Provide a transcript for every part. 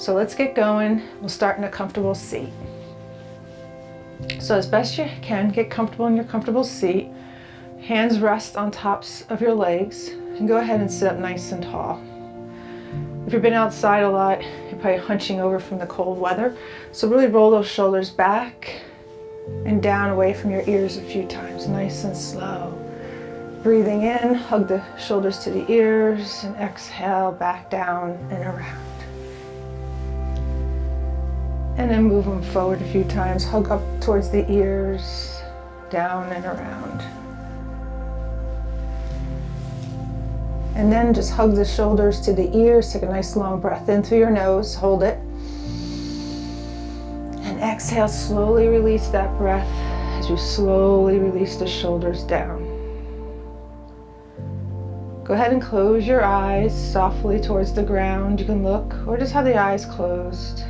So let's get going. We'll start in a comfortable seat. So as best you can, get comfortable in your comfortable seat. Hands rest on tops of your legs, and go ahead and sit up nice and tall. If you've been outside a lot, you're probably hunching over from the cold weather. So really roll those shoulders back and down away from your ears a few times, nice and slow. Breathing in, hug the shoulders to the ears, and exhale back down and around. And then move them forward a few times, hug up towards the ears, down and around. And then just hug the shoulders to the ears. Take a nice long breath in through your nose, hold it. And exhale, slowly release that breath as you slowly release the shoulders down. Go ahead and close your eyes softly towards the ground. You can look or just have the eyes closed.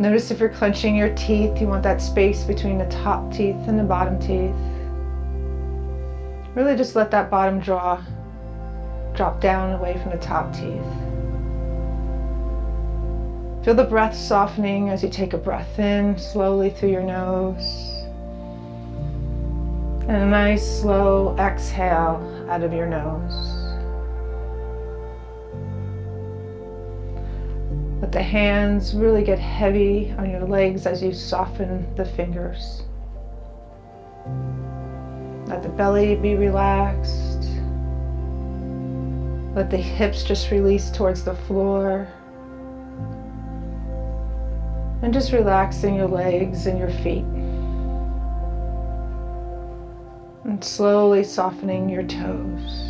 Notice if you're clenching your teeth, you want that space between the top teeth and the bottom teeth. Really just let that bottom jaw drop down away from the top teeth. Feel the breath softening as you take a breath in slowly through your nose. And a nice slow exhale out of your nose. Let the hands really get heavy on your legs as you soften the fingers. Let the belly be relaxed. Let the hips just release towards the floor. And just relaxing your legs and your feet. And slowly softening your toes.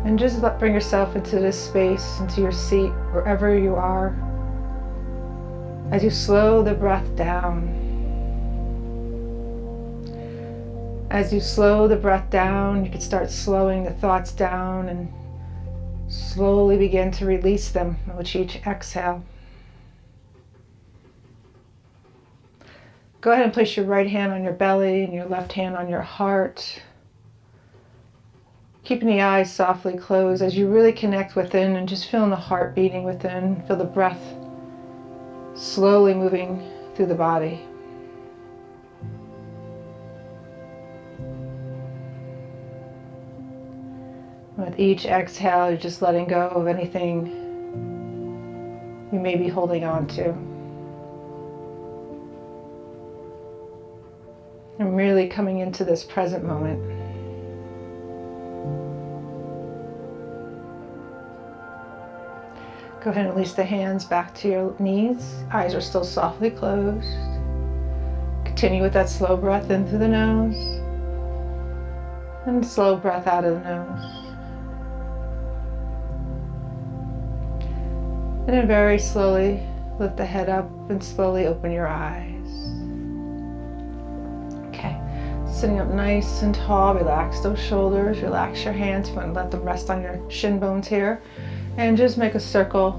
And just bring yourself into this space, into your seat, wherever you are. As you slow the breath down. As you slow the breath down, you can start slowing the thoughts down and slowly begin to release them with each exhale. Go ahead and place your right hand on your belly and your left hand on your heart. Keeping the eyes softly closed as you really connect within and just feeling the heart beating within. Feel the breath slowly moving through the body. With each exhale, you're just letting go of anything you may be holding on to. And really coming into this present moment. Go ahead and release the hands back to your knees. Eyes are still softly closed. Continue with that slow breath in through the nose. And slow breath out of the nose. And then very slowly lift the head up and slowly open your eyes. Okay, sitting up nice and tall, relax those shoulders, relax your hands. You want to let them rest on your shin bones here. And just make a circle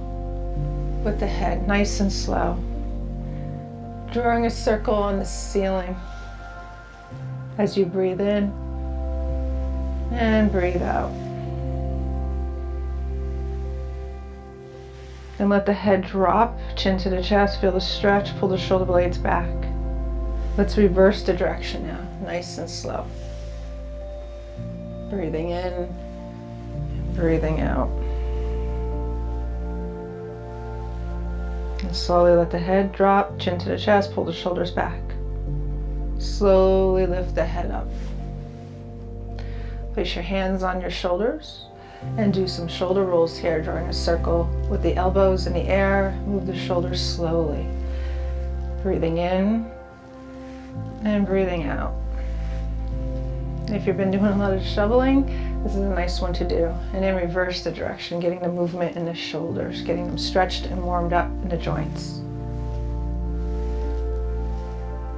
with the head, nice and slow. Drawing a circle on the ceiling as you breathe in and breathe out. And let the head drop, chin to the chest, feel the stretch, pull the shoulder blades back. Let's reverse the direction now, nice and slow. Breathing in, breathing out. And slowly let the head drop, chin to the chest, pull the shoulders back. Slowly lift the head up. Place your hands on your shoulders and do some shoulder rolls here, drawing a circle with the elbows in the air. Move the shoulders slowly. Breathing in and breathing out. If you've been doing a lot of shoveling, this is a nice one to do. And then reverse the direction, getting the movement in the shoulders, getting them stretched and warmed up in the joints.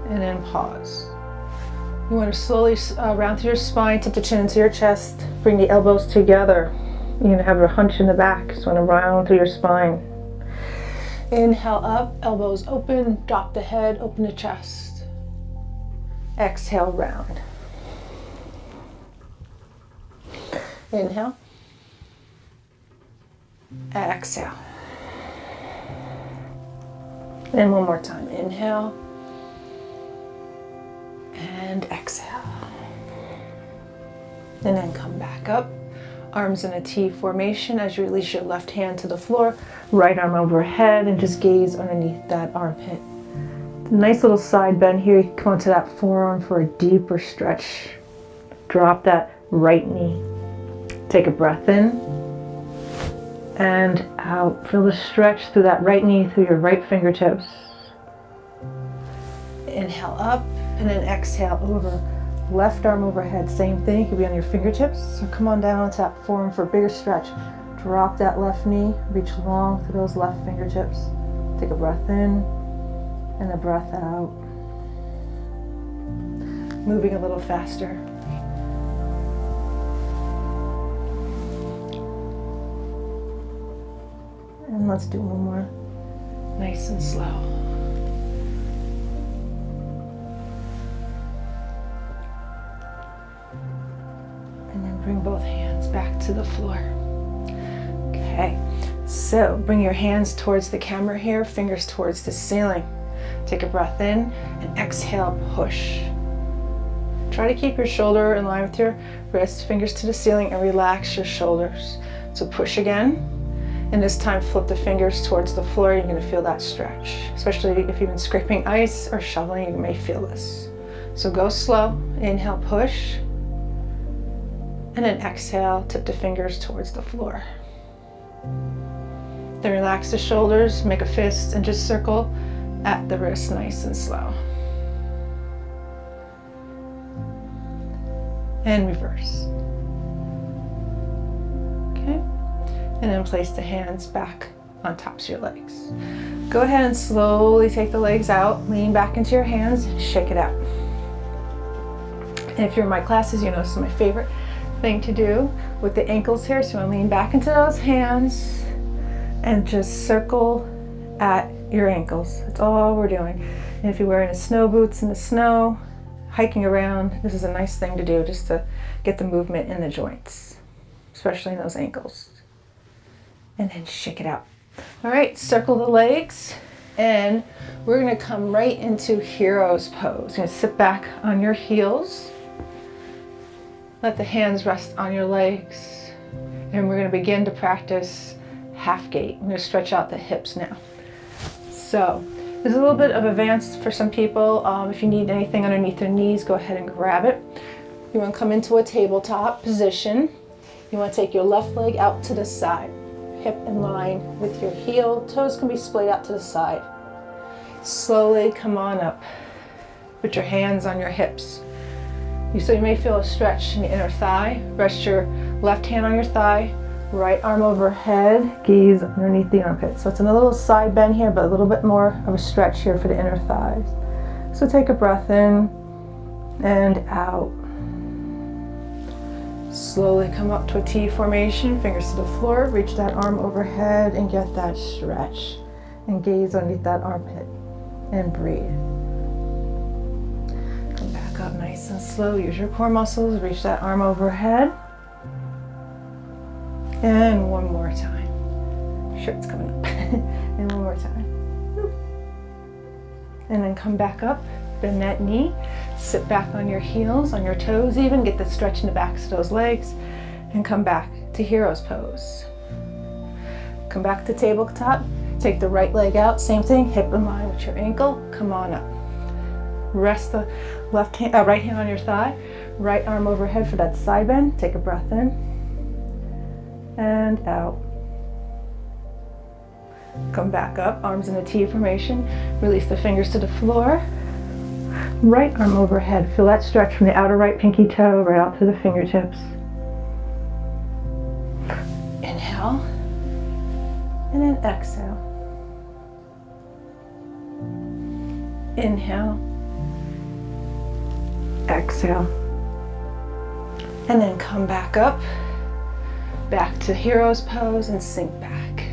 And then pause. You want to slowly round through your spine, tip the chin into your chest, bring the elbows together. You're going to have a hunch in the back, so you want to round through your spine. Inhale up, elbows open, drop the head, open the chest. Exhale, round. Inhale. Exhale. And one more time. Inhale. And exhale. And then come back up. Arms in a T formation as you release your left hand to the floor. Right arm overhead and just gaze underneath that armpit. Nice little side bend here. You can come onto that forearm for a deeper stretch. Drop that right knee. Take a breath in and out. Feel the stretch through that right knee, through your right fingertips. Inhale up and then exhale over. Left arm overhead, same thing. It could be on your fingertips. So come on down to that forearm for a bigger stretch. Drop that left knee. Reach long through those left fingertips. Take a breath in and a breath out. Moving a little faster. And let's do one more. Nice and slow. And then bring both hands back to the floor. Okay, so bring your hands towards the camera here, fingers towards the ceiling. Take a breath in and exhale, push. Try to keep your shoulder in line with your wrist, fingers to the ceiling, and relax your shoulders. So push again, and this time flip the fingers towards the floor. You're going to feel that stretch, especially if you've been scraping ice or shoveling, you may feel this. So go slow, inhale, push, and then exhale, tip the fingers towards the floor. Then relax the shoulders, make a fist, and just circle at the wrist, nice and slow. And reverse. Okay, and then place the hands back on tops of your legs. Go ahead and slowly take the legs out, lean back into your hands, shake it out. And if you're in my classes, you know this is my favorite thing to do with the ankles here. So you want to lean back into those hands and just circle at your ankles. That's all we're doing. And if you're wearing snow boots in the snow, hiking around, this is a nice thing to do just to get the movement in the joints, especially in those ankles. And then shake it out. All right, circle the legs, and we're gonna come right into hero's pose. You're gonna sit back on your heels. Let the hands rest on your legs. And we're gonna begin to practice half gate. I'm gonna stretch out the hips now. So this is a little bit of advanced for some people. If you need anything underneath your knees, go ahead and grab it. You want to come into a tabletop position. You want to take your left leg out to the side, hip in line with your heel. Toes can be splayed out to the side. Slowly come on up. Put your hands on your hips. So you may feel a stretch in the inner thigh. Rest your left hand on your thigh. Right arm overhead, gaze underneath the armpit. So it's a little side bend here, but a little bit more of a stretch here for the inner thighs. So take a breath in and out. Slowly come up to a T formation, fingers to the floor, reach that arm overhead and get that stretch. And gaze underneath that armpit and breathe. Come back up nice and slow, use your core muscles, reach that arm overhead. And one more time. Shirt's coming up. And one more time. And then come back up, bend that knee, sit back on your heels, on your toes even, get the stretch in the backs of those legs, and come back to hero's pose. Come back to tabletop, take the right leg out, same thing, hip in line with your ankle, come on up. Rest the right hand on your thigh, right arm overhead for that side bend, take a breath in. And out. Come back up, arms in a T formation. Release the fingers to the floor. Right arm overhead. Feel that stretch from the outer right pinky toe right out to the fingertips. Inhale. And then exhale. Inhale. Exhale. And then come back up. Back to hero's pose and sink back.